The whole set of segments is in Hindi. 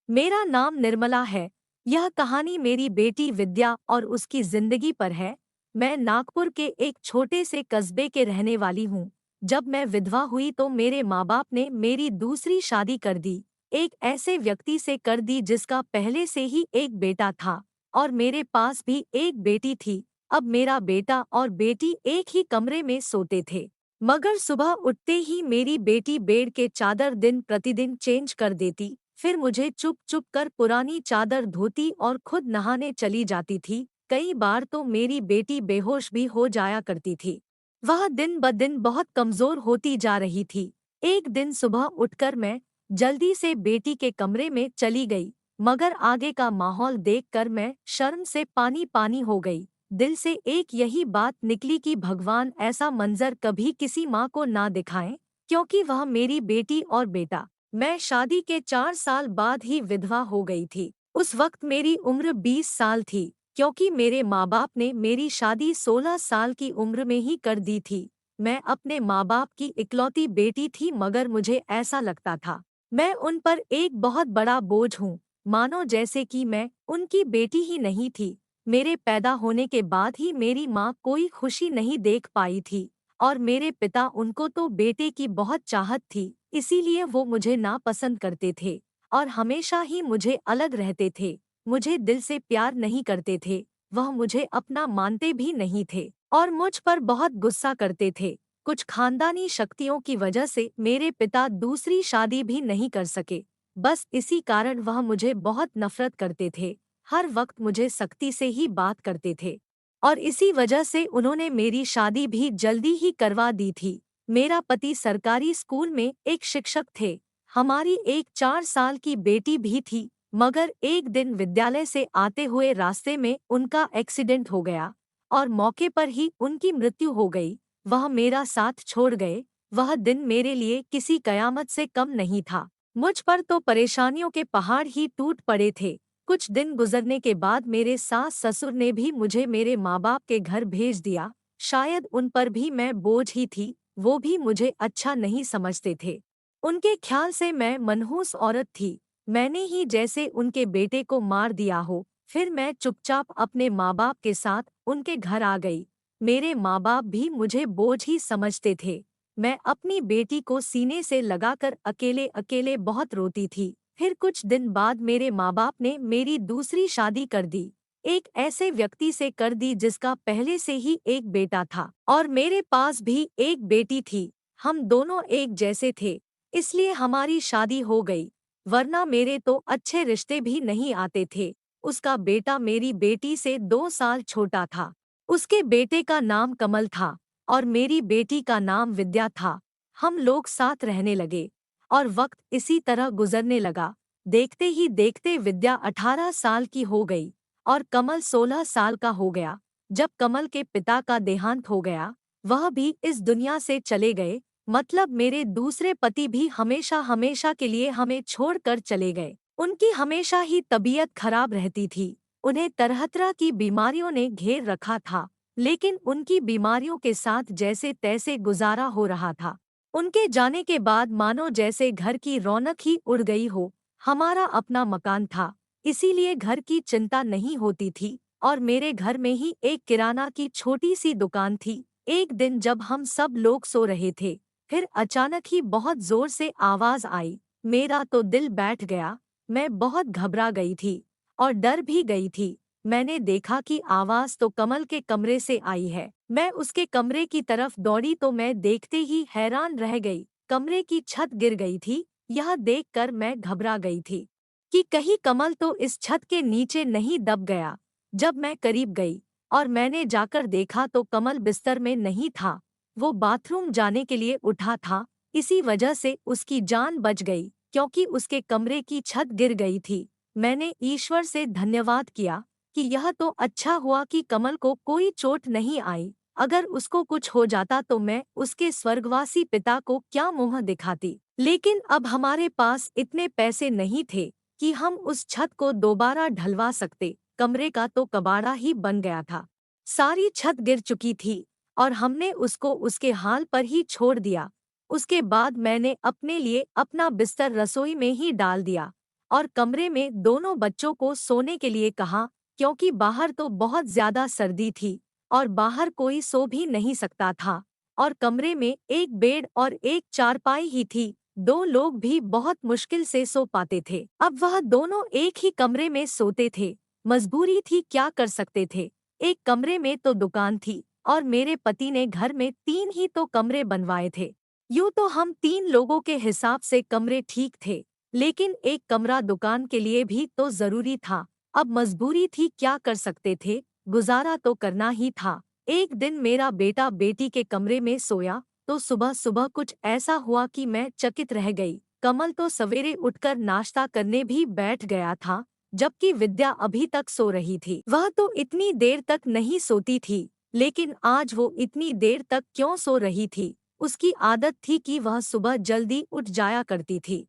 मेरा नाम निर्मला है। यह कहानी मेरी बेटी विद्या और उसकी जिंदगी पर है। मैं नागपुर के एक छोटे से कस्बे के रहने वाली हूँ। जब मैं विधवा हुई तो मेरे माँ बाप ने मेरी दूसरी शादी कर दी। एक ऐसे व्यक्ति से कर दी जिसका पहले से ही एक बेटा था और मेरे पास भी एक बेटी थी। अब मेरा बेटा और बेटी एक ही कमरे में सोते थे, मगर सुबह उठते ही मेरी बेटी बेड के चादर दिन प्रतिदिन चेंज कर देती। फिर मुझे चुप चुप कर पुरानी चादर धोती और खुद नहाने चली जाती थी। कई बार तो मेरी बेटी बेहोश भी हो जाया करती थी। वह दिन ब दिन बहुत कमजोर होती जा रही थी। एक दिन सुबह उठकर मैं जल्दी से बेटी के कमरे में चली गई, मगर आगे का माहौल देखकर मैं शर्म से पानी पानी हो गई। दिल से एक यही बात निकली कि भगवान ऐसा मंजर कभी किसी माँ को ना दिखाएं, क्योंकि वह मेरी बेटी और बेटा। मैं शादी के 4 साल बाद ही विधवा हो गई थी। उस वक्त मेरी उम्र 20 साल थी, क्योंकि मेरे माँ बाप ने मेरी शादी 16 साल की उम्र में ही कर दी थी। मैं अपने माँ बाप की इकलौती बेटी थी, मगर मुझे ऐसा लगता था मैं उन पर एक बहुत बड़ा बोझ हूँ, मानो जैसे कि मैं उनकी बेटी ही नहीं थी। मेरे पैदा होने के बाद ही मेरी माँ कोई खुशी नहीं देख पाई थी, और मेरे पिता, उनको तो बेटे की बहुत चाहत थी, इसीलिए वो मुझे नापसंद करते थे और हमेशा ही मुझे अलग रहते थे। मुझे दिल से प्यार नहीं करते थे। वह मुझे अपना मानते भी नहीं थे और मुझ पर बहुत गुस्सा करते थे। कुछ खानदानी शक्तियों की वजह से मेरे पिता दूसरी शादी भी नहीं कर सके। बस इसी कारण वह मुझे बहुत नफरत करते थे। हर वक्त मुझे सख्ती से ही बात करते थे और इसी वजह से उन्होंने मेरी शादी भी जल्दी ही करवा दी थी। मेरा पति सरकारी स्कूल में एक शिक्षक थे। हमारी एक 4 साल की बेटी भी थी, मगर एक दिन विद्यालय से आते हुए रास्ते में उनका एक्सीडेंट हो गया और मौके पर ही उनकी मृत्यु हो गई। वह मेरा साथ छोड़ गए। वह दिन मेरे लिए किसी कयामत से कम नहीं था। मुझ पर तो परेशानियों के पहाड़ ही टूट पड़े थे। कुछ दिन गुजरने के बाद मेरे सास ससुर ने भी मुझे मेरे माँ बाप के घर भेज दिया। शायद उन पर भी मैं बोझ ही थी। वो भी मुझे अच्छा नहीं समझते थे। उनके ख्याल से मैं मनहूस औरत थी। मैंने ही जैसे उनके बेटे को मार दिया हो। फिर मैं चुपचाप अपने माँ बाप के साथ उनके घर आ गई। मेरे माँ बाप भी मुझे बोझ ही समझते थे। मैं अपनी बेटी को सीने से लगाकर अकेले अकेले बहुत रोती थी। फिर कुछ दिन बाद मेरे माँ बाप ने मेरी दूसरी शादी कर दी। एक ऐसे व्यक्ति से कर दी जिसका पहले से ही एक बेटा था और मेरे पास भी एक बेटी थी। हम दोनों एक जैसे थे, इसलिए हमारी शादी हो गई, वरना मेरे तो अच्छे रिश्ते भी नहीं आते थे। उसका बेटा मेरी बेटी से 2 साल छोटा था। उसके बेटे का नाम कमल था और मेरी बेटी का नाम विद्या था। हम लोग साथ रहने लगे और वक्त इसी तरह गुजरने लगा। देखते ही देखते विद्या 18 साल की हो गई और कमल 16 साल का हो गया। जब कमल के पिता का देहांत हो गया, वह भी इस दुनिया से चले गए। मतलब मेरे दूसरे पति भी हमेशा हमेशा के लिए हमें छोड़कर चले गए। उनकी हमेशा ही तबीयत खराब रहती थी। उन्हें तरह तरह की बीमारियों ने घेर रखा था, लेकिन उनकी बीमारियों के साथ जैसे तैसे गुजारा हो रहा था। उनके जाने के बाद मानो जैसे घर की रौनक ही उड़ गई हो। हमारा अपना मकान था, इसीलिए घर की चिंता नहीं होती थी और मेरे घर में ही एक किराना की छोटी सी दुकान थी। एक दिन जब हम सब लोग सो रहे थे, फिर अचानक ही बहुत जोर से आवाज आई। मेरा तो दिल बैठ गया। मैं बहुत घबरा गई थी और डर भी गई थी। मैंने देखा कि आवाज तो कमल के कमरे से आई है। मैं उसके कमरे की तरफ दौड़ी तो मैं देखते ही हैरान रह गई। कमरे की छत गिर गई थी। यह देखकर मैं घबरा गई थी कि कहीं कमल तो इस छत के नीचे नहीं दब गया। जब मैं करीब गई और मैंने जाकर देखा तो कमल बिस्तर में नहीं था। वो बाथरूम जाने के लिए उठा था। इसी वजह से उसकी जान बच गई, क्योंकि उसके कमरे की छत गिर गई थी। मैंने ईश्वर से धन्यवाद किया कि यह तो अच्छा हुआ कि कमल को कोई चोट नहीं आई। अगर उसको कुछ हो जाता तो मैं उसके स्वर्गवासी पिता को क्या मुंह दिखाती। लेकिन अब हमारे पास इतने पैसे नहीं थे कि हम उस छत को दोबारा ढलवा सकते। कमरे का तो कबाड़ा ही बन गया था। सारी छत गिर चुकी थी और हमने उसको उसके हाल पर ही छोड़ दिया। उसके बाद मैंने अपने लिए अपना बिस्तर रसोई में ही डाल दिया और कमरे में दोनों बच्चों को सोने के लिए कहा, क्योंकि बाहर तो बहुत ज्यादा सर्दी थी और बाहर कोई सो भी नहीं सकता था। और कमरे में एक बेड और एक चारपाई ही थी, दो लोग भी बहुत मुश्किल से सो पाते थे। अब वह दोनों एक ही कमरे में सोते थे। मजबूरी थी, क्या कर सकते थे। एक कमरे में तो दुकान थी और मेरे पति ने घर में 3 ही तो कमरे बनवाए थे। यूं तो हम 3 लोगों के हिसाब से कमरे ठीक थे, लेकिन एक कमरा दुकान के लिए भी तो जरूरी था। अब मजबूरी थी, क्या कर सकते थे, गुजारा तो करना ही था। एक दिन मेरा बेटा बेटी के कमरे में सोया तो सुबह सुबह कुछ ऐसा हुआ कि मैं चकित रह गई। कमल तो सवेरे उठकर नाश्ता करने भी बैठ गया था, जबकि विद्या अभी तक सो रही थी। वह तो इतनी देर तक नहीं सोती थी, लेकिन आज वो इतनी देर तक क्यों सो रही थी। उसकी आदत थी कि वह सुबह जल्दी उठ जाया करती थी।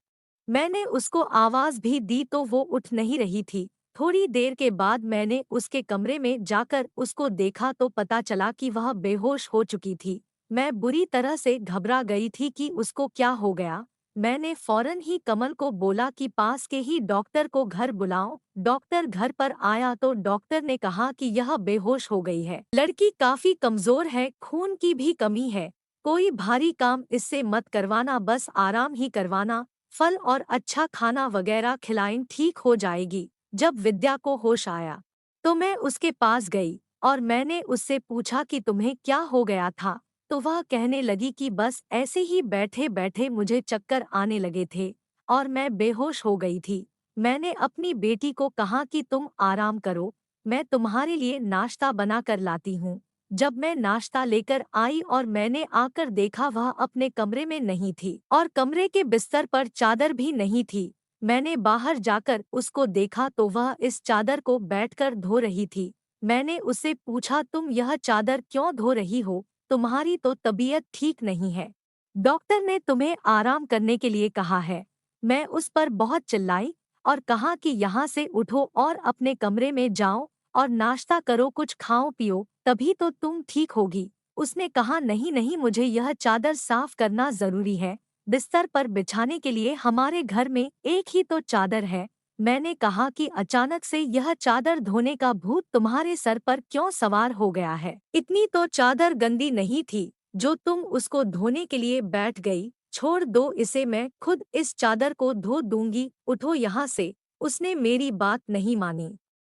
मैंने उसको आवाज भी दी तो वो उठ नहीं रही थी। थोड़ी देर के बाद मैंने उसके कमरे में जाकर उसको देखा तो पता चला कि वह बेहोश हो चुकी थी। मैं बुरी तरह से घबरा गई थी कि उसको क्या हो गया। मैंने फौरन ही कमल को बोला कि पास के ही डॉक्टर को घर बुलाओ। डॉक्टर घर पर आया तो डॉक्टर ने कहा कि यह बेहोश हो गई है। लड़की काफी कमजोर है, खून की भी कमी है। कोई भारी काम इससे मत करवाना, बस आराम ही करवाना। फल और अच्छा खाना वगैरह खिलाएं, ठीक हो जाएगी। जब विद्या को होश आया तो मैं उसके पास गई और मैंने उससे पूछा कि तुम्हें क्या हो गया था। तो वह कहने लगी कि बस ऐसे ही बैठे बैठे मुझे चक्कर आने लगे थे और मैं बेहोश हो गई थी। मैंने अपनी बेटी को कहा कि तुम आराम करो, मैं तुम्हारे लिए नाश्ता बना कर लाती हूँ। जब मैं नाश्ता लेकर आई और मैंने आकर देखा वह अपने कमरे में नहीं थी और कमरे के बिस्तर पर चादर भी नहीं थी। मैंने बाहर जाकर उसको देखा तो वह इस चादर को बैठकर धो रही थी। मैंने उससे पूछा, तुम यह चादर क्यों धो रही हो, तुम्हारी तो तबीयत ठीक नहीं है। डॉक्टर ने तुम्हें आराम करने के लिए कहा है। मैं उस पर बहुत चिल्लाई और कहा कि यहाँ से उठो और अपने कमरे में जाओ और नाश्ता करो, कुछ खाओ पियो, तभी तो तुम ठीक होगी। उसने कहा, नहीं नहीं, मुझे यह चादर साफ करना जरूरी है। बिस्तर पर बिछाने के लिए हमारे घर में एक ही तो चादर है। मैंने कहा कि अचानक से यह चादर धोने का भूत तुम्हारे सर पर क्यों सवार हो गया है। इतनी तो चादर गंदी नहीं थी जो तुम उसको धोने के लिए बैठ गई। छोड़ दो इसे, मैं खुद इस चादर को धो दूंगी, उठो यहाँ से। उसने मेरी बात नहीं मानी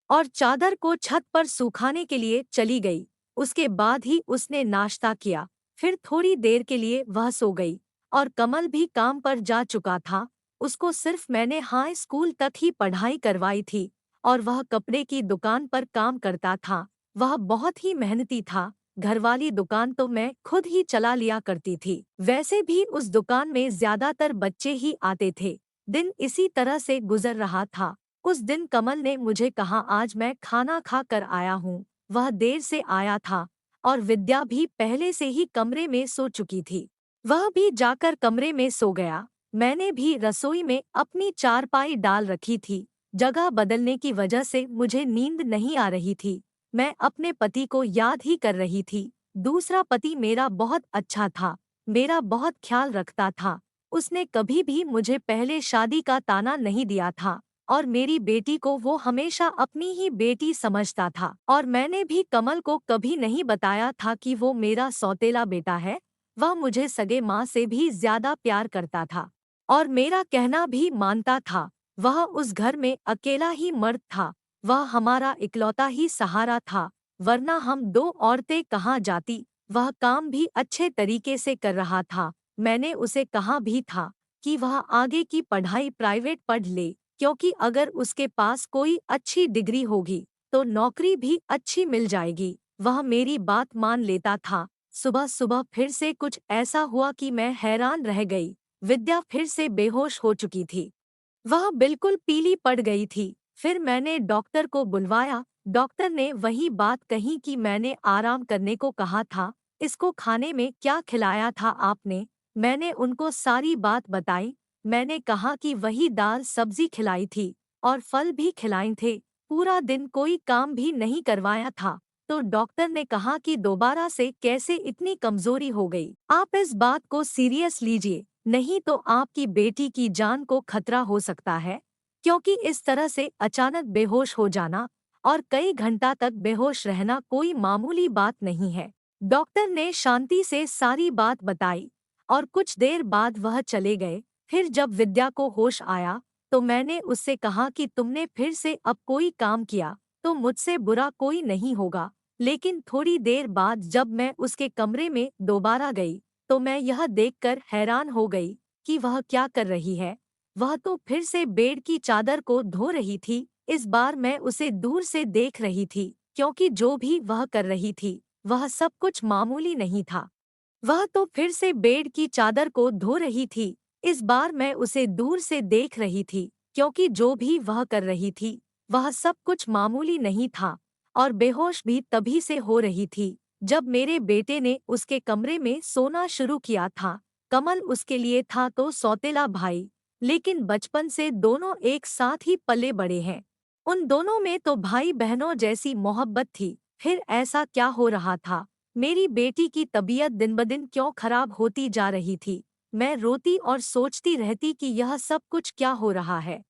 और चादर को छत पर सुखाने के लिए चली गई। उसके बाद ही उसने नाश्ता किया। फिर थोड़ी देर के लिए वह सो गई और कमल भी काम पर जा चुका था। उसको सिर्फ मैंने हाई स्कूल तक ही पढ़ाई करवाई थी और वह कपड़े की दुकान पर काम करता था। वह बहुत ही मेहनती था। घरवाली दुकान तो मैं खुद ही चला लिया करती थी। वैसे भी उस दुकान में ज्यादातर बच्चे ही आते थे। दिन इसी तरह से गुजर रहा था। उस दिन कमल ने मुझे कहा, आज मैं खाना खा कर आया हूँ। वह देर से आया था और विद्या भी पहले से ही कमरे में सो चुकी थी। वह भी जाकर कमरे में सो गया। मैंने भी रसोई में अपनी चारपाई डाल रखी थी। जगह बदलने की वजह से मुझे नींद नहीं आ रही थी। मैं अपने पति को याद ही कर रही थी। दूसरा पति मेरा बहुत अच्छा था, मेरा बहुत ख्याल रखता था। उसने कभी भी मुझे पहले शादी का ताना नहीं दिया था और मेरी बेटी को वो हमेशा अपनी ही बेटी समझता था। और मैंने भी कमल को कभी नहीं बताया था कि वो मेरा सौतेला बेटा है। वह मुझे सगे माँ से भी ज्यादा प्यार करता था और मेरा कहना भी मानता था। वह उस घर में अकेला ही मर्द था। वह हमारा इकलौता ही सहारा था, वरना हम दो औरतें कहाँ जाती। वह काम भी अच्छे तरीके से कर रहा था। मैंने उसे कहा भी था कि वह आगे की पढ़ाई प्राइवेट पढ़ ले, क्योंकि अगर उसके पास कोई अच्छी डिग्री होगी तो नौकरी भी अच्छी मिल जाएगी। वह मेरी बात मान लेता था। सुबह सुबह फिर से कुछ ऐसा हुआ कि मैं हैरान रह गई। विद्या फिर से बेहोश हो चुकी थी। वह बिल्कुल पीली पड़ गई थी। फिर मैंने डॉक्टर को बुलवाया। डॉक्टर ने वही बात कही कि मैंने आराम करने को कहा था। इसको खाने में क्या खिलाया था आपने? मैंने उनको सारी बात बताई। मैंने कहा कि वही दाल सब्जी खिलाई थी और फल भी खिलाए थे। पूरा दिन कोई काम भी नहीं करवाया था। तो डॉक्टर ने कहा कि दोबारा से कैसे इतनी कमजोरी हो गई। आप इस बात को सीरियस लीजिए, नहीं तो आपकी बेटी की जान को खतरा हो सकता है। क्योंकि इस तरह से अचानक बेहोश हो जाना और कई घंटा तक बेहोश रहना कोई मामूली बात नहीं है। डॉक्टर ने शांति से सारी बात बताई और कुछ देर बाद वह चले गए। फिर जब विद्या को होश आया तो मैंने उससे कहा कि तुमने फिर से अब कोई काम किया तो मुझसे बुरा कोई नहीं होगा। लेकिन थोड़ी देर बाद जब मैं उसके कमरे में दोबारा गई तो मैं यह देखकर हैरान हो गई कि वह क्या कर रही है। वह तो फिर से बेड की चादर को धो रही थी। इस बार मैं उसे दूर से देख रही थी क्योंकि जो भी वह कर रही थी वह सब कुछ मामूली नहीं था। वह तो फिर से बेड की चादर को धो रही थी। इस बार मैं उसे दूर से देख रही थी क्योंकि जो भी वह कर रही थी वह सब कुछ मामूली नहीं था। और बेहोश भी तभी से हो रही थी जब मेरे बेटे ने उसके कमरे में सोना शुरू किया था। कमल उसके लिए था तो सौतेला भाई, लेकिन बचपन से दोनों एक साथ ही पले बड़े हैं। उन दोनों में तो भाई बहनों जैसी मोहब्बत थी। फिर ऐसा क्या हो रहा था? मेरी बेटी की तबीयत दिन-ब-दिन क्यों खराब होती जा रही थी? मैं रोती और सोचती रहती कि यह सब कुछ क्या हो रहा है।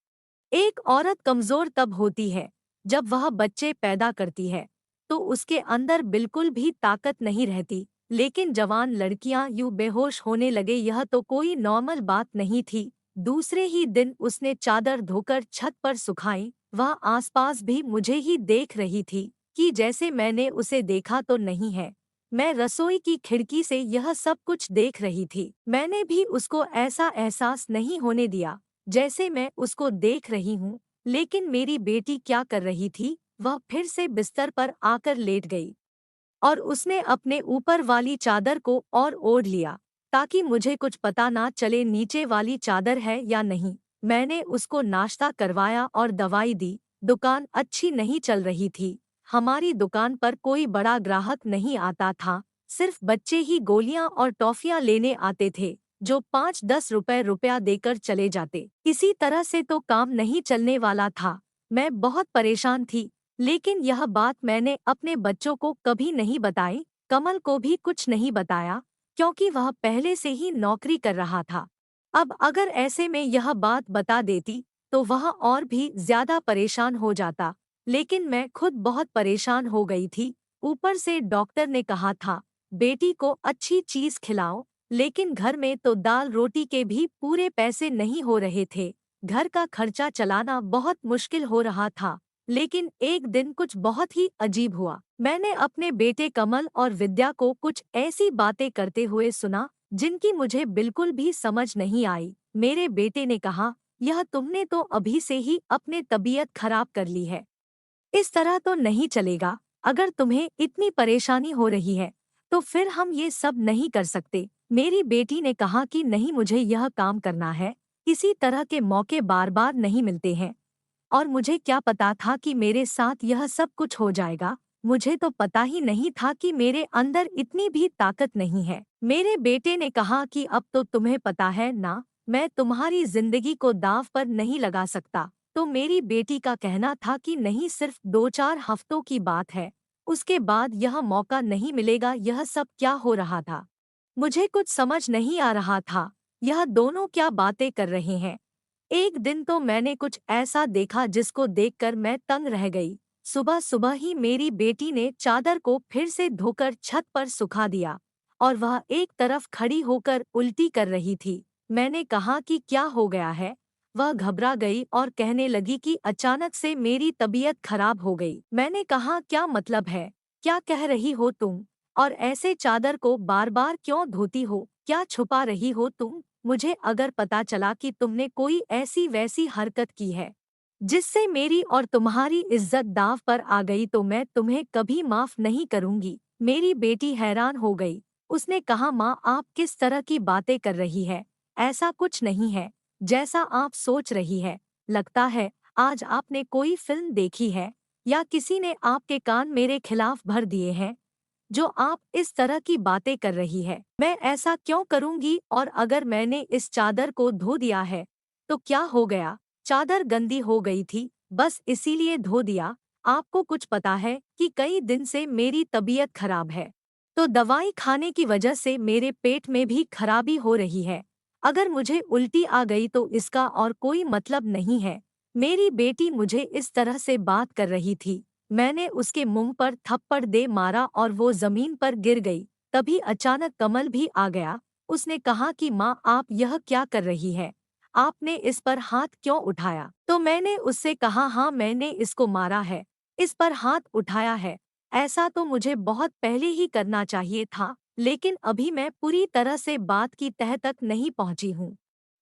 एक औरत कमजोर तब होती है जब वह बच्चे पैदा करती है, तो उसके अंदर बिल्कुल भी ताकत नहीं रहती। लेकिन जवान लड़कियां यूं बेहोश होने लगे यह तो कोई नॉर्मल बात नहीं थी। दूसरे ही दिन उसने चादर धोकर छत पर सुखाई। वह आसपास भी मुझे ही देख रही थी कि जैसे मैंने उसे देखा तो नहीं है। मैं रसोई की खिड़की से यह सब कुछ देख रही थी। मैंने भी उसको ऐसा एहसास नहीं होने दिया जैसे मैं उसको देख रही हूँ। लेकिन मेरी बेटी क्या कर रही थी? वह फिर से बिस्तर पर आकर लेट गई और उसने अपने ऊपर वाली चादर को और ओढ़ लिया ताकि मुझे कुछ पता ना चले नीचे वाली चादर है या नहीं। मैंने उसको नाश्ता करवाया और दवाई दी। दुकान अच्छी नहीं चल रही थी। हमारी दुकान पर कोई बड़ा ग्राहक नहीं आता था। सिर्फ बच्चे ही गोलियां और टॉफियां लेने आते थे जो 5-10 रुपया देकर चले जाते। इसी तरह से तो काम नहीं चलने वाला था। मैं बहुत परेशान थी। लेकिन यह बात मैंने अपने बच्चों को कभी नहीं बताई। कमल को भी कुछ नहीं बताया क्योंकि वह पहले से ही नौकरी कर रहा था। अब अगर ऐसे में यह बात बता देती तो वह और भी ज्यादा परेशान हो जाता। लेकिन मैं खुद बहुत परेशान हो गई थी। ऊपर से डॉक्टर ने कहा था बेटी को अच्छी चीज खिलाओ। लेकिन घर में तो दाल रोटी के भी पूरे पैसे नहीं हो रहे थे। घर का खर्चा चलाना बहुत मुश्किल हो रहा था। लेकिन एक दिन कुछ बहुत ही अजीब हुआ। मैंने अपने बेटे कमल और विद्या को कुछ ऐसी बातें करते हुए सुना जिनकी मुझे बिल्कुल भी समझ नहीं आई। मेरे बेटे ने कहा, यह तुमने तो अभी से ही अपने तबीयत खराब कर ली है। इस तरह तो नहीं चलेगा। अगर तुम्हें इतनी परेशानी हो रही है तो फिर हम ये सब नहीं कर सकते। मेरी बेटी ने कहा कि नहीं, मुझे यह काम करना है। इसी तरह के मौके बार बार नहीं मिलते हैं और मुझे क्या पता था कि मेरे साथ यह सब कुछ हो जाएगा। मुझे तो पता ही नहीं था कि मेरे अंदर इतनी भी ताकत नहीं है। मेरे बेटे ने कहा कि अब तो तुम्हें पता है ना, मैं तुम्हारी जिंदगी को दांव पर नहीं लगा सकता। तो मेरी बेटी का कहना था कि नहीं, सिर्फ 2-4 हफ्तों की बात है, उसके बाद यह मौका नहीं मिलेगा। यह सब क्या हो रहा था? मुझे कुछ समझ नहीं आ रहा था। यह दोनों क्या बातें कर रहे हैं? एक दिन तो मैंने कुछ ऐसा देखा जिसको देखकर मैं तंग रह गई। सुबह सुबह ही मेरी बेटी ने चादर को फिर से धोकर छत पर सुखा दिया और वह एक तरफ खड़ी होकर उल्टी कर रही थी। मैंने कहा कि क्या हो गया है? वह घबरा गई और कहने लगी कि अचानक से मेरी तबीयत खराब हो गई। मैंने कहा, क्या मतलब है? क्या कह रही हो तुम? और ऐसे चादर को बार बार क्यों धोती हो? क्या छुपा रही हो तुम? मुझे अगर पता चला कि तुमने कोई ऐसी वैसी हरकत की है जिससे मेरी और तुम्हारी इज्जत दांव पर आ गई तो मैं तुम्हें कभी माफ नहीं करूंगी। मेरी बेटी हैरान हो गई। उसने कहा, माँ, आप किस तरह की बातें कर रही है? ऐसा कुछ नहीं है जैसा आप सोच रही है। लगता है आज आपने कोई फिल्म देखी है या किसी ने आपके कान मेरे खिलाफ भर दिए हैं जो आप इस तरह की बातें कर रही है। मैं ऐसा क्यों करूंगी? और अगर मैंने इस चादर को धो दिया है तो क्या हो गया? चादर गंदी हो गई थी, बस इसीलिए धो दिया। आपको कुछ पता है कि कई दिन से मेरी तबीयत खराब है, तो दवाई खाने की वजह से मेरे पेट में भी खराबी हो रही है। अगर मुझे उल्टी आ गई तो इसका और कोई मतलब नहीं है। मेरी बेटी मुझे इस तरह से बात कर रही थी। मैंने उसके मुंह पर थप्पड़ दे मारा और वो जमीन पर गिर गई। तभी अचानक कमल भी आ गया। उसने कहा कि माँ, आप यह क्या कर रही है? आपने इस पर हाथ क्यों उठाया? तो मैंने उससे कहा, हाँ, मैंने इसको मारा है, इस पर हाथ उठाया है। ऐसा तो मुझे बहुत पहले ही करना चाहिए था, लेकिन अभी मैं पूरी तरह से बात की तह तक नहीं पहुंची हूँ।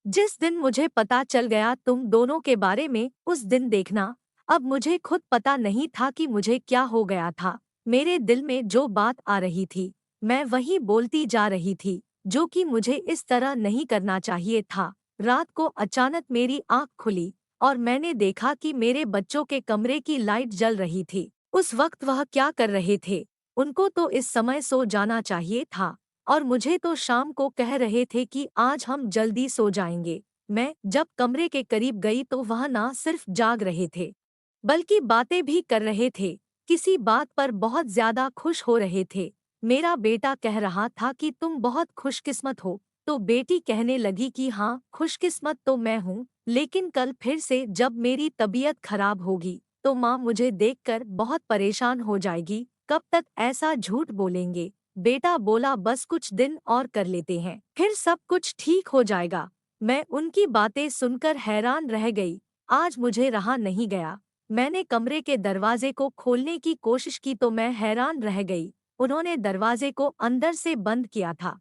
जिस दिन मुझे पता चल गया तुम दोनों के बारे में, उस दिन देखना। अब मुझे खुद पता नहीं था कि मुझे क्या हो गया था। मेरे दिल में जो बात आ रही थी, मैं वही बोलती जा रही थी, जो कि मुझे इस तरह नहीं करना चाहिए था। रात को अचानक मेरी आंख खुली और मैंने देखा कि मेरे बच्चों के कमरे की लाइट जल रही थी। उस वक्त वह क्या कर रहे थे? उनको तो इस समय सो जाना चाहिए था, और मुझे तो शाम को कह रहे थे कि आज हम जल्दी सो जाएंगे। मैं जब कमरे के करीब गई तो वह ना सिर्फ जाग रहे थे, बल्कि बातें भी कर रहे थे। किसी बात पर बहुत ज्यादा खुश हो रहे थे। मेरा बेटा कह रहा था कि तुम बहुत खुशकिस्मत हो, तो बेटी कहने लगी कि हाँ, खुशकिस्मत तो मैं हूँ, लेकिन कल फिर से जब मेरी तबीयत खराब होगी तो माँ मुझे देखकर बहुत परेशान हो जाएगी। कब तक ऐसा झूठ बोलेंगे? बेटा बोला, बस कुछ दिन और कर लेते हैं, फिर सब कुछ ठीक हो जाएगा। मैं उनकी बातें सुनकर हैरान रह गई। आज मुझे रहा नहीं गया। मैंने कमरे के दरवाजे को खोलने की कोशिश की तो मैं हैरान रह गई। उन्होंने दरवाजे को अंदर से बंद किया था।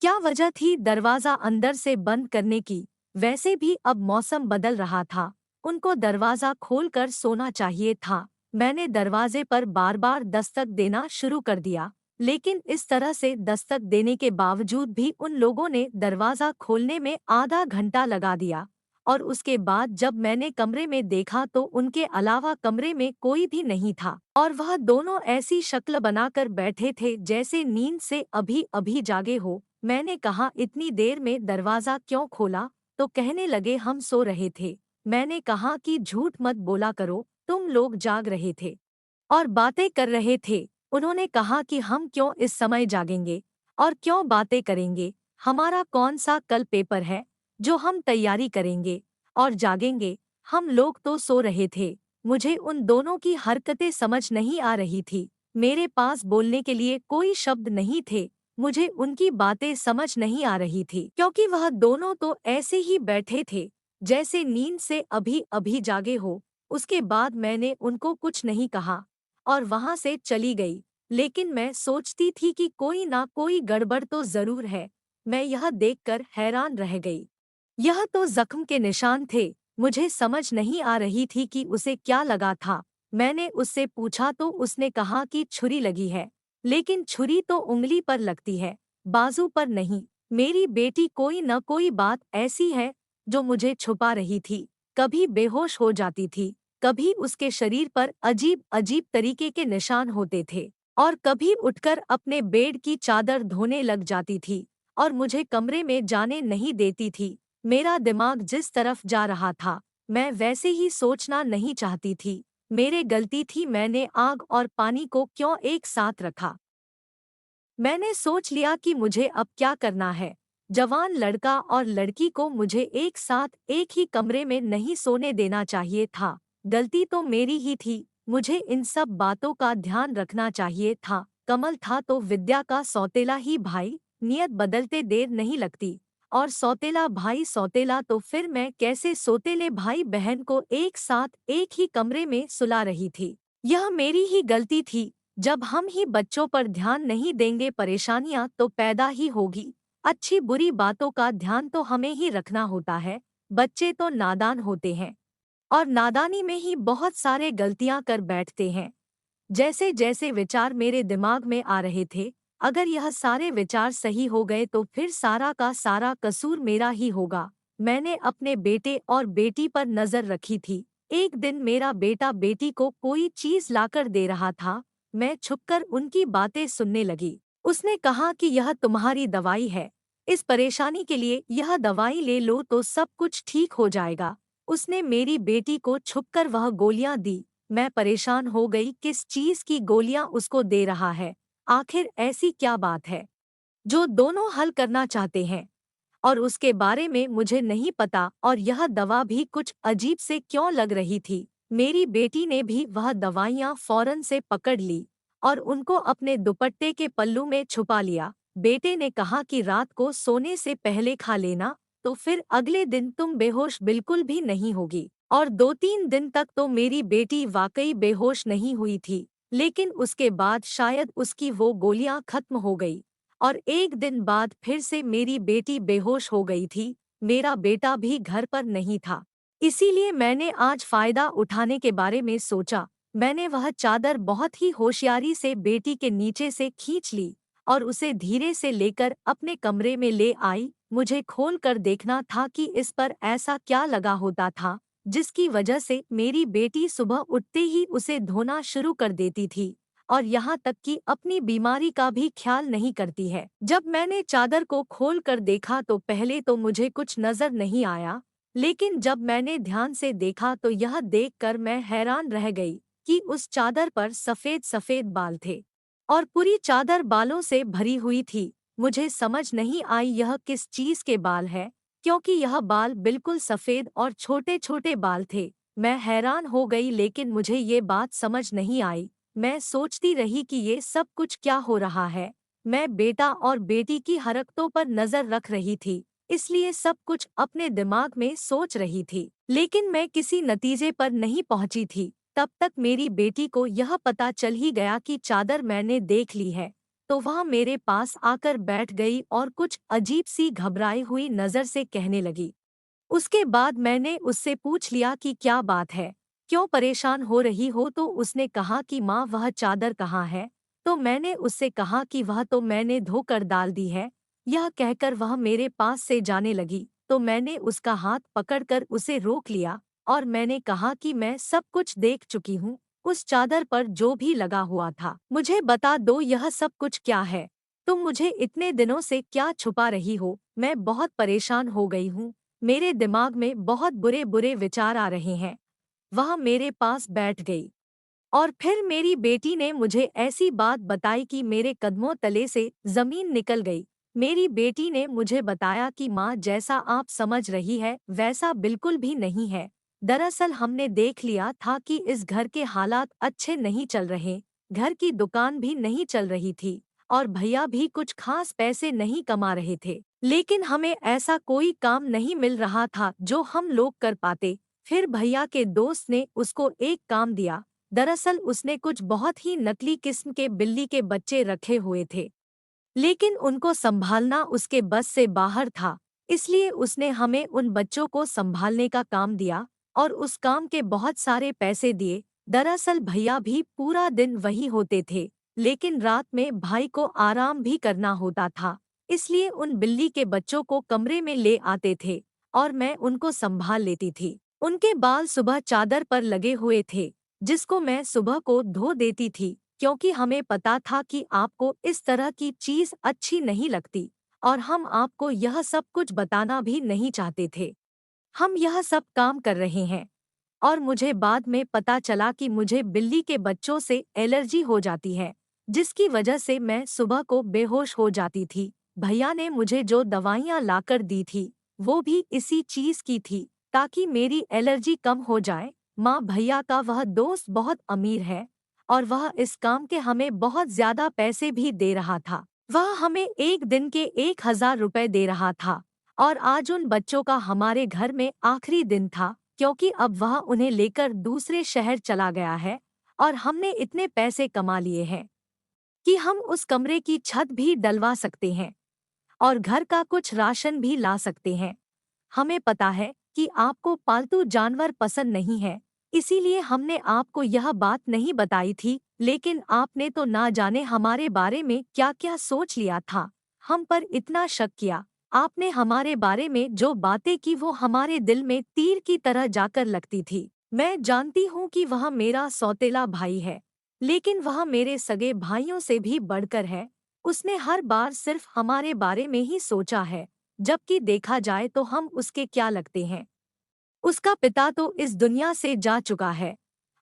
क्या वजह थी दरवाजा अंदर से बंद करने की? वैसे भी अब मौसम बदल रहा था, उनको दरवाजा खोलकर सोना चाहिए था। मैंने दरवाजे पर बार बार दस्तक देना शुरू कर दिया, लेकिन इस तरह से दस्तक देने के बावजूद भी उन लोगों ने दरवाजा खोलने में आधा घंटा लगा दिया। और उसके बाद जब मैंने कमरे में देखा तो उनके अलावा कमरे में कोई भी नहीं था, और वह दोनों ऐसी शक्ल बनाकर बैठे थे जैसे नींद से अभी अभी जागे हो। मैंने कहा, इतनी देर में दरवाजा क्यों खोला? तो कहने लगे, हम सो रहे थे। मैंने कहा कि झूठ मत बोला करो, तुम लोग जाग रहे थे और बातें कर रहे थे। उन्होंने कहा कि हम क्यों इस समय जागेंगे और क्यों बातें करेंगे? हमारा कौन सा कल पेपर है जो हम तैयारी करेंगे और जागेंगे? हम लोग तो सो रहे थे। मुझे उन दोनों की हरकतें समझ नहीं आ रही थी। मेरे पास बोलने के लिए कोई शब्द नहीं थे। मुझे उनकी बातें समझ नहीं आ रही थी, क्योंकि वह दोनों तो ऐसे ही बैठे थे जैसे नींद से अभी अभी जागे हो। उसके बाद मैंने उनको कुछ नहीं कहा और वहां से चली गई। लेकिन मैं सोचती थी कि कोई ना कोई गड़बड़ तो जरूर है। मैं यह देखकर हैरान रह गई। यह तो जख्म के निशान थे। मुझे समझ नहीं आ रही थी कि उसे क्या लगा था। मैंने उससे पूछा तो उसने कहा कि छुरी लगी है, लेकिन छुरी तो उंगली पर लगती है, बाजू पर नहीं। मेरी बेटी कोई न कोई बात ऐसी है जो मुझे छुपा रही थी। कभी बेहोश हो जाती थी, कभी उसके शरीर पर अजीब अजीब तरीके के निशान होते थे, और कभी उठकर अपने बेड की चादर धोने लग जाती थी और मुझे कमरे में जाने नहीं देती थी। मेरा दिमाग जिस तरफ जा रहा था, मैं वैसे ही सोचना नहीं चाहती थी। मेरे गलती थी, मैंने आग और पानी को क्यों एक साथ रखा? मैंने सोच लिया कि मुझे अब क्या करना है। जवान लड़का और लड़की को मुझे एक साथ एक ही कमरे में नहीं सोने देना चाहिए था। गलती तो मेरी ही थी। मुझे इन सब बातों का ध्यान रखना चाहिए था। कमल था तो विद्या का सौतेला ही भाई। नियत बदलते देर नहीं लगती, और सौतेला भाई सौतेला तो फिर मैं कैसे सौतेले भाई बहन को एक साथ एक ही कमरे में सुला रही थी? यह मेरी ही गलती थी। जब हम ही बच्चों पर ध्यान नहीं देंगे, परेशानियां तो पैदा ही होगी। अच्छी बुरी बातों का ध्यान तो हमें ही रखना होता है। बच्चे तो नादान होते हैं, और नादानी में ही बहुत सारे गलतियां कर बैठते हैं। जैसे जैसे विचार मेरे दिमाग में आ रहे थे, अगर यह सारे विचार सही हो गए तो फिर सारा का सारा कसूर मेरा ही होगा। मैंने अपने बेटे और बेटी पर नजर रखी थी। एक दिन मेरा बेटा बेटी को कोई चीज लाकर दे रहा था। मैं छुपकर उनकी बातें सुनने लगी। उसने कहा कि यह तुम्हारी दवाई है, इस परेशानी के लिए यह दवाई ले लो तो सब कुछ ठीक हो जाएगा। उसने मेरी बेटी को छुपकर वह गोलियां दी। मैं परेशान हो गई, किस चीज की गोलियां उसको दे रहा है? आखिर ऐसी क्या बात है जो दोनों हल करना चाहते हैं? और उसके बारे में मुझे नहीं पता, और यह दवा भी कुछ अजीब से क्यों लग रही थी। मेरी बेटी ने भी वह दवाइयाँ फौरन से पकड़ ली और उनको अपने दुपट्टे के पल्लू में छुपा लिया। बेटे ने कहा कि रात को सोने से पहले खा लेना, तो फिर अगले दिन तुम बेहोश बिल्कुल भी नहीं होगी। और 2-3 दिन तक तो मेरी बेटी वाकई बेहोश नहीं हुई थी, लेकिन उसके बाद शायद उसकी वो गोलियां खत्म हो गई और एक दिन बाद फिर से मेरी बेटी बेहोश हो गई थी। मेरा बेटा भी घर पर नहीं था, इसीलिए मैंने आज फायदा उठाने के बारे में सोचा। मैंने वह चादर बहुत ही होशियारी से बेटी के नीचे से खींच ली और उसे धीरे से लेकर अपने कमरे में ले आई। मुझे खोल कर देखना था कि इस पर ऐसा क्या लगा होता था जिसकी वजह से मेरी बेटी सुबह उठते ही उसे धोना शुरू कर देती थी और यहाँ तक कि अपनी बीमारी का भी ख्याल नहीं करती है। जब मैंने चादर को खोल कर देखा तो पहले तो मुझे कुछ नजर नहीं आया, लेकिन जब मैंने ध्यान से देखा तो यह देखकर मैं हैरान रह गई कि उस चादर पर सफेद सफेद बाल थे और पूरी चादर बालों से भरी हुई थी। मुझे समझ नहीं आई यह किस चीज के बाल है, क्योंकि यह बाल बिल्कुल सफेद और छोटे छोटे बाल थे। मैं हैरान हो गई, लेकिन मुझे ये बात समझ नहीं आई। मैं सोचती रही कि ये सब कुछ क्या हो रहा है। मैं बेटा और बेटी की हरकतों पर नजर रख रही थी, इसलिए सब कुछ अपने दिमाग में सोच रही थी, लेकिन मैं किसी नतीजे पर नहीं पहुंची थी। तब तक मेरी बेटी को यह पता चल ही गया कि चादर मैंने देख ली है, तो वह मेरे पास आकर बैठ गई और कुछ अजीब सी घबराई हुई नजर से कहने लगी। उसके बाद मैंने उससे पूछ लिया कि क्या बात है, क्यों परेशान हो रही हो, तो उसने कहा कि माँ वह चादर कहाँ है। तो मैंने उससे कहा कि वह तो मैंने धोकर डाल दी है। यह कहकर वह मेरे पास से जाने लगी, तो मैंने उसका हाथ पकड़कर उसे रोक लिया और मैंने कहा कि मैं सब कुछ देख चुकी हूँ। उस चादर पर जो भी लगा हुआ था, मुझे बता दो यह सब कुछ क्या है। तुम मुझे इतने दिनों से क्या छुपा रही हो? मैं बहुत परेशान हो गई हूँ। मेरे दिमाग में बहुत बुरे बुरे विचार आ रहे हैं। वह मेरे पास बैठ गई और फिर मेरी बेटी ने मुझे ऐसी बात बताई कि मेरे कदमों तले से जमीन निकल गई। मेरी बेटी ने मुझे बताया कि माँ, जैसा आप समझ रही है वैसा बिल्कुल भी नहीं है। दरअसल हमने देख लिया था कि इस घर के हालात अच्छे नहीं चल रहे। घर की दुकान भी नहीं चल रही थी और भैया भी कुछ खास पैसे नहीं कमा रहे थे, लेकिन हमें ऐसा कोई काम नहीं मिल रहा था जो हम लोग कर पाते। फिर भैया के दोस्त ने उसको एक काम दिया। दरअसल उसने कुछ बहुत ही नकली किस्म के बिल्ली के बच्चे रखे हुए थे, लेकिन उनको संभालना उसके बस से बाहर था, इसलिए उसने हमें उन बच्चों को संभालने का काम दिया और उस काम के बहुत सारे पैसे दिए। दरअसल भैया भी पूरा दिन वही होते थे, लेकिन रात में भाई को आराम भी करना होता था, इसलिए उन बिल्ली के बच्चों को कमरे में ले आते थे और मैं उनको संभाल लेती थी। उनके बाल सुबह चादर पर लगे हुए थे, जिसको मैं सुबह को धो देती थी, क्योंकि हमें पता था कि आपको इस तरह की चीज अच्छी नहीं लगती और हम आपको यह सब कुछ बताना भी नहीं चाहते थे। हम यह सब काम कर रहे हैं और मुझे बाद में पता चला कि मुझे बिल्ली के बच्चों से एलर्जी हो जाती है, जिसकी वजह से मैं सुबह को बेहोश हो जाती थी। भैया ने मुझे जो दवाइयाँ लाकर दी थी वो भी इसी चीज की थी, ताकि मेरी एलर्जी कम हो जाए। माँ, भैया का वह दोस्त बहुत अमीर है और वह इस काम के हमें बहुत ज्यादा पैसे भी दे रहा था। वह हमें एक दिन के 1,000 रुपए दे रहा था और आज उन बच्चों का हमारे घर में आखिरी दिन था, क्योंकि अब वह उन्हें लेकर दूसरे शहर चला गया है और हमने इतने पैसे कमा लिए हैं कि हम उस कमरे की छत भी डलवा सकते हैं और घर का कुछ राशन भी ला सकते हैं। हमें पता है कि आपको पालतू जानवर पसंद नहीं है, इसीलिए हमने आपको यह बात नहीं बताई थी, लेकिन आपने तो ना जाने हमारे बारे में क्या-क्या सोच लिया था। हम पर इतना शक किया। आपने हमारे बारे में जो बातें की वो हमारे दिल में तीर की तरह जाकर लगती थी। मैं जानती हूँ कि वह मेरा सौतेला भाई है, लेकिन वह मेरे सगे भाइयों से भी बढ़कर है। उसने हर बार सिर्फ हमारे बारे में ही सोचा है, जबकि देखा जाए तो हम उसके क्या लगते हैं। उसका पिता तो इस दुनिया से जा चुका है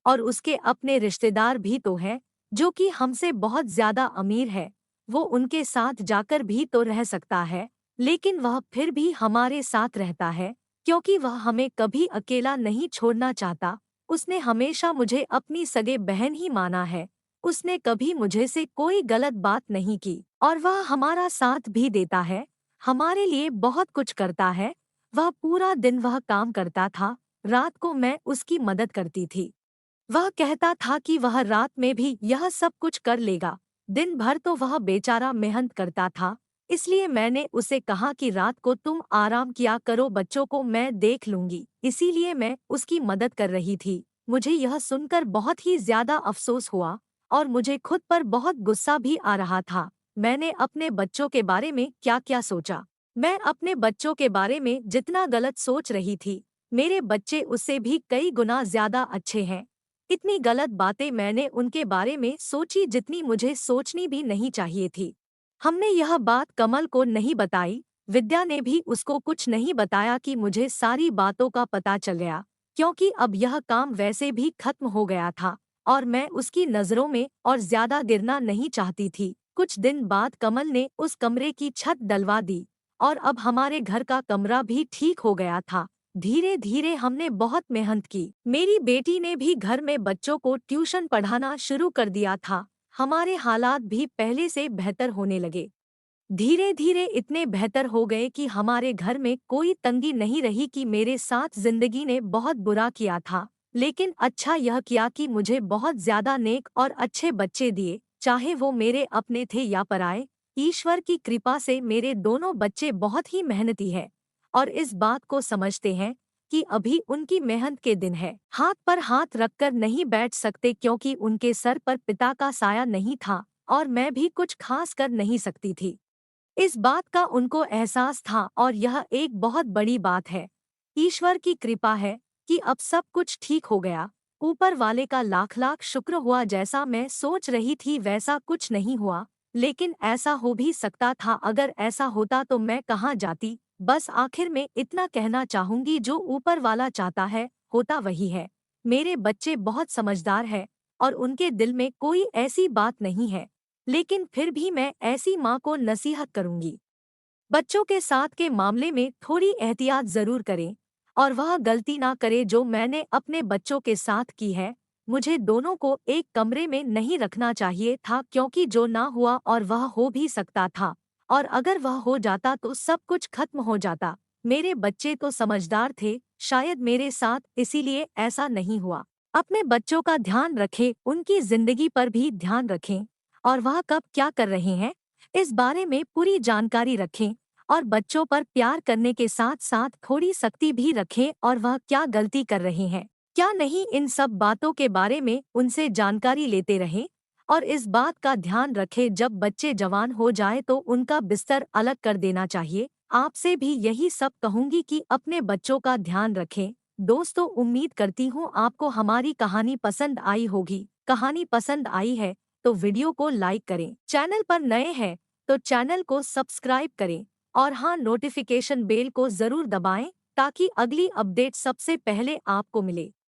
और उसके अपने रिश्तेदार भी तो हैं, जो कि हमसे बहुत ज्यादा अमीर है। वो उनके साथ जाकर भी तो रह सकता है, लेकिन वह फिर भी हमारे साथ रहता है, क्योंकि वह हमें कभी अकेला नहीं छोड़ना चाहता। उसने हमेशा मुझे अपनी सगे बहन ही माना है। उसने कभी मुझे से कोई गलत बात नहीं की और वह हमारा साथ भी देता है, हमारे लिए बहुत कुछ करता है। वह पूरा दिन वह काम करता था, रात को मैं उसकी मदद करती थी। वह कहता था कि वह रात में भी यह सब कुछ कर लेगा। दिन भर तो वह बेचारा मेहनत करता था, इसलिए मैंने उसे कहा कि रात को तुम आराम किया करो, बच्चों को मैं देख लूंगी। इसीलिए मैं उसकी मदद कर रही थी। मुझे यह सुनकर बहुत ही ज्यादा अफसोस हुआ और मुझे खुद पर बहुत गुस्सा भी आ रहा था। मैंने अपने बच्चों के बारे में क्या क्या सोचा। मैं अपने बच्चों के बारे में जितना गलत सोच रही थी, मेरे बच्चे उससे भी कई गुना ज्यादा अच्छे हैं। इतनी गलत बातें मैंने उनके बारे में सोची जितनी मुझे सोचनी भी नहीं चाहिए थी। हमने यह बात कमल को नहीं बताई। विद्या ने भी उसको कुछ नहीं बताया कि मुझे सारी बातों का पता चल गया, क्योंकि अब यह काम वैसे भी खत्म हो गया था और मैं उसकी नजरों में और ज्यादा गिरना नहीं चाहती थी। कुछ दिन बाद कमल ने उस कमरे की छत डलवा दी और अब हमारे घर का कमरा भी ठीक हो गया था। धीरे धीरे हमने बहुत मेहनत की। मेरी बेटी ने भी घर में बच्चों को ट्यूशन पढ़ाना शुरू कर दिया था। हमारे हालात भी पहले से बेहतर होने लगे। धीरे धीरे इतने बेहतर हो गए कि हमारे घर में कोई तंगी नहीं रही कि मेरे साथ जिंदगी ने बहुत बुरा किया था, लेकिन अच्छा यह किया कि मुझे बहुत ज्यादा नेक और अच्छे बच्चे दिए, चाहे वो मेरे अपने थे या पराए। ईश्वर की कृपा से मेरे दोनों बच्चे बहुत ही मेहनती है और इस बात को समझते हैं कि अभी उनकी मेहनत के दिन है। हाथ पर हाथ रखकर नहीं बैठ सकते, क्योंकि उनके सर पर पिता का साया नहीं था और मैं भी कुछ खास कर नहीं सकती थी। इस बात का उनको एहसास था और यह एक बहुत बड़ी बात है। ईश्वर की कृपा है कि अब सब कुछ ठीक हो गया। ऊपर वाले का लाख लाख शुक्र हुआ। जैसा मैं सोच रही थी वैसा कुछ नहीं हुआ, लेकिन ऐसा हो भी सकता था। अगर ऐसा होता तो मैं कहाँ जाती। बस आखिर में इतना कहना चाहूंगी, जो ऊपर वाला चाहता है होता वही है। मेरे बच्चे बहुत समझदार हैं और उनके दिल में कोई ऐसी बात नहीं है, लेकिन फिर भी मैं ऐसी माँ को नसीहत करूंगी, बच्चों के साथ के मामले में थोड़ी एहतियात जरूर करें और वह गलती ना करे जो मैंने अपने बच्चों के साथ की है। मुझे दोनों को एक कमरे में नहीं रखना चाहिए था, क्योंकि जो ना हुआ और वह हो भी सकता था, और अगर वह हो जाता तो सब कुछ खत्म हो जाता। मेरे बच्चे तो समझदार थे, शायद मेरे साथ इसीलिए ऐसा नहीं हुआ। अपने बच्चों का ध्यान रखें, उनकी जिंदगी पर भी ध्यान रखें और वह कब क्या कर रहे हैं इस बारे में पूरी जानकारी रखें और बच्चों पर प्यार करने के साथ साथ थोड़ी सख्ती भी रखें और वह क्या गलती कर रहे हैं क्या नहीं, इन सब बातों के बारे में उनसे जानकारी लेते रहें। और इस बात का ध्यान रखें, जब बच्चे जवान हो जाए तो उनका बिस्तर अलग कर देना चाहिए। आपसे भी यही सब कहूंगी कि अपने बच्चों का ध्यान रखें। दोस्तों, उम्मीद करती हूँ आपको हमारी कहानी पसंद आई होगी। कहानी पसंद आई है तो वीडियो को लाइक करें, चैनल पर नए हैं तो चैनल को सब्सक्राइब करें और हाँ, नोटिफिकेशन बेल को जरूर दबाएं ताकि अगली अपडेट सबसे पहले आपको मिले।